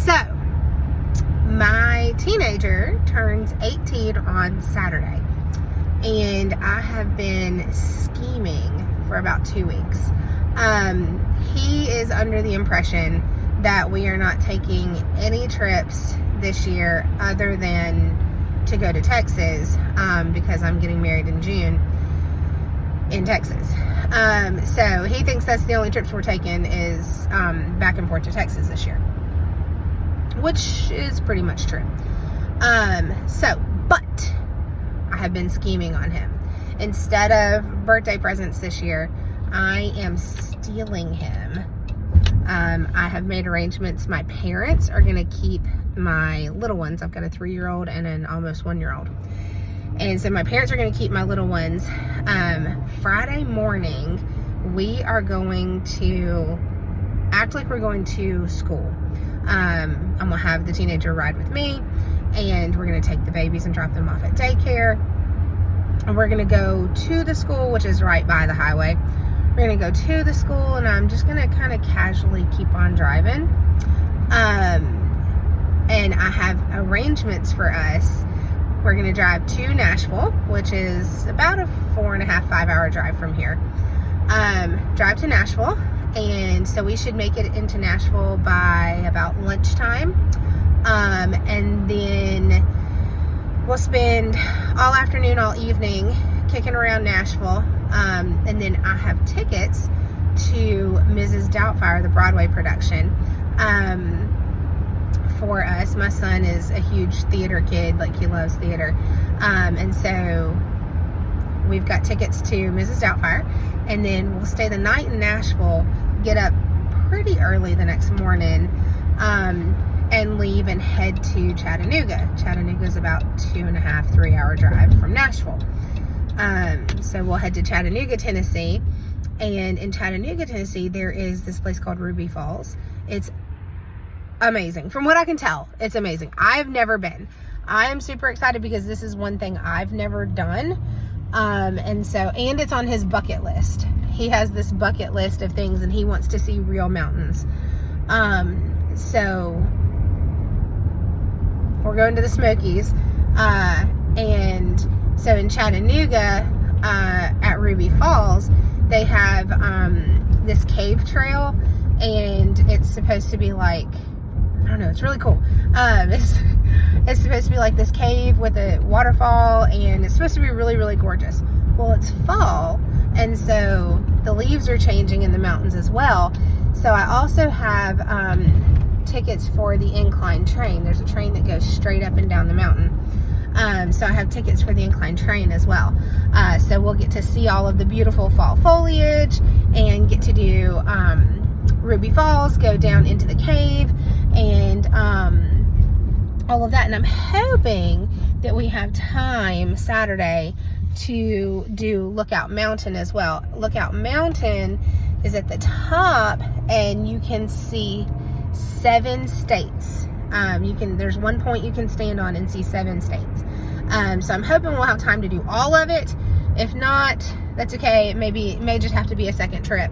So, my teenager turns 18 on Saturday, and I have been scheming for about 2 weeks. He is under the impression that we are not taking any trips this year other than to go to Texas, because I'm getting married in June in Texas. So he thinks that's the only trips we're taking is back and forth to Texas this year, which is pretty much true. But I have been scheming on him. Instead of birthday presents this year, I am stealing him. I have made arrangements. My parents are going to keep my little ones. I've got a 3-year-old and an almost 1-year-old. And so my parents are going to keep my little ones. Friday morning, we are going to act like we're going to school. I'm going to have the teenager ride with me, and we're going to take the babies and drop them off at daycare. And we're going to go to the school, which is right by the highway. We're going to go to the school, and I'm just going to kind of casually keep on driving. And I have arrangements for us. We're going to drive to Nashville, which is about a 4.5-5 hour drive from here. Drive to Nashville, and so we should make it into Nashville by about lunchtime. And then we'll spend all afternoon, all evening kicking around Nashville. And then I have tickets to Mrs. Doubtfire, the Broadway production, for us. My son is a huge theater kid, like he loves theater. And so we've got tickets to Mrs. Doubtfire, and then we'll stay the night in Nashville, get up pretty early the next morning, and leave and head to Chattanooga. Chattanooga is about 2.5-3 hour drive from Nashville. So we'll head to Chattanooga, Tennessee. And in Chattanooga, Tennessee, there is this place called Ruby Falls. It's amazing. From what I can tell, it's amazing. I've never been. I am super excited because this is one thing I've never done. And it's on his bucket list. He has this bucket list of things, and he wants to see real mountains. So we're going to the Smokies. And so in Chattanooga, at Ruby Falls, they have this cave trail, and it's supposed to be like, I don't know, it's really cool. It's supposed to be like this cave with a waterfall, and it's supposed to be really, really gorgeous. Well, it's fall, and so the leaves are changing in the mountains as well. So I also have tickets for the incline train. There's a train that goes straight up and down the mountain. So I have tickets for the incline train as well. So we'll get to see all of the beautiful fall foliage and get to do Ruby Falls, go down into the cave, and all of that. And I'm hoping that we have time Saturday to do Lookout Mountain as well. Lookout Mountain is at the top, and you can see 7 states. There's one point you can stand on and see 7 states. So I'm hoping we'll have time to do all of it. If not, that's okay. It may just have to be a second trip.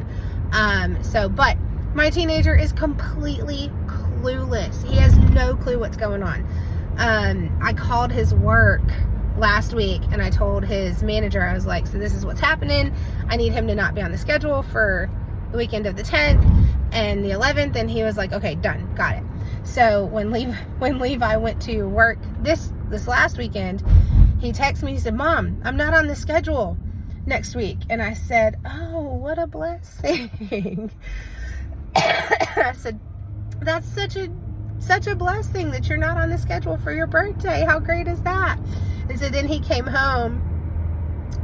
But my teenager is completely clueless. He has no clue what's going on. I called his work last week, and I told his manager, I was like, so this is what's happening. I need him to not be on the schedule for the weekend of the 10th and the 11th. And he was like, okay, done, got it. So when Levi went to work this last weekend, he texted me, he said, Mom, I'm not on the schedule next week. And I said, oh, what a blessing. I said, that's such a blessing that you're not on the schedule for your birthday. How great is that? And so then he came home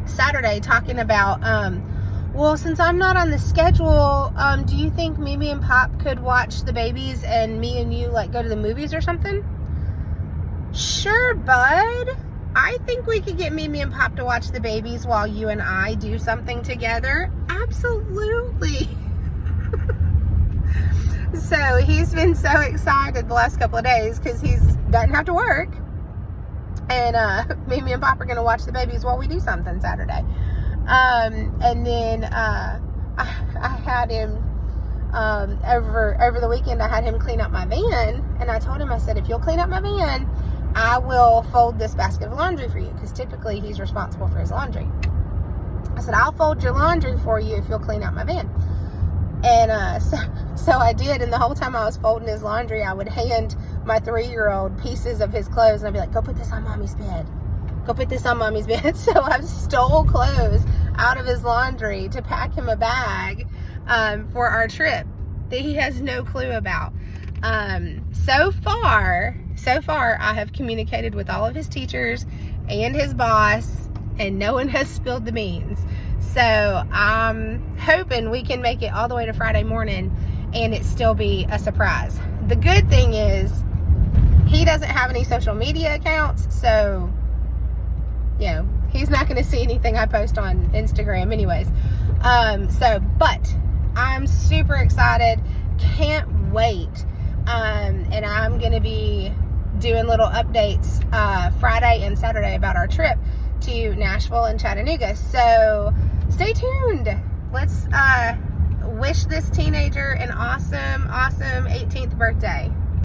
Saturday talking about, well, since I'm not on the schedule, do you think Mimi and Pop could watch the babies and me and you like go to the movies or something? Sure, bud. I think we could get Mimi and Pop to watch the babies while you and I do something together. Absolutely. So he's been so excited the last couple of days because he doesn't have to work. And Mimi and Pop are going to watch the babies while we do something Saturday. And then I had him over the weekend, I had him clean up my van, and I told him, I said, if you'll clean up my van, I will fold this basket of laundry for you, because typically he's responsible for his laundry. I said, I'll fold your laundry for you if you'll clean out my van. And so I did, and the whole time I was folding his laundry, I would hand my 3-year-old pieces of his clothes, and I'd be like, go put this on mommy's bed. Go put this on mommy's bed. So I stole clothes out of his laundry to pack him a bag for our trip that he has no clue about. So far, I have communicated with all of his teachers and his boss, and no one has spilled the beans. So I'm hoping we can make it all the way to Friday morning and it still be a surprise. The good thing is he doesn't have any social media accounts, so you know, he's not going to see anything I post on Instagram anyways. But I'm super excited. Can't wait. And I'm going to be doing little updates Friday and Saturday about our trip to Nashville and Chattanooga. So stay tuned. Let's wish this teenager an awesome 18th birthday.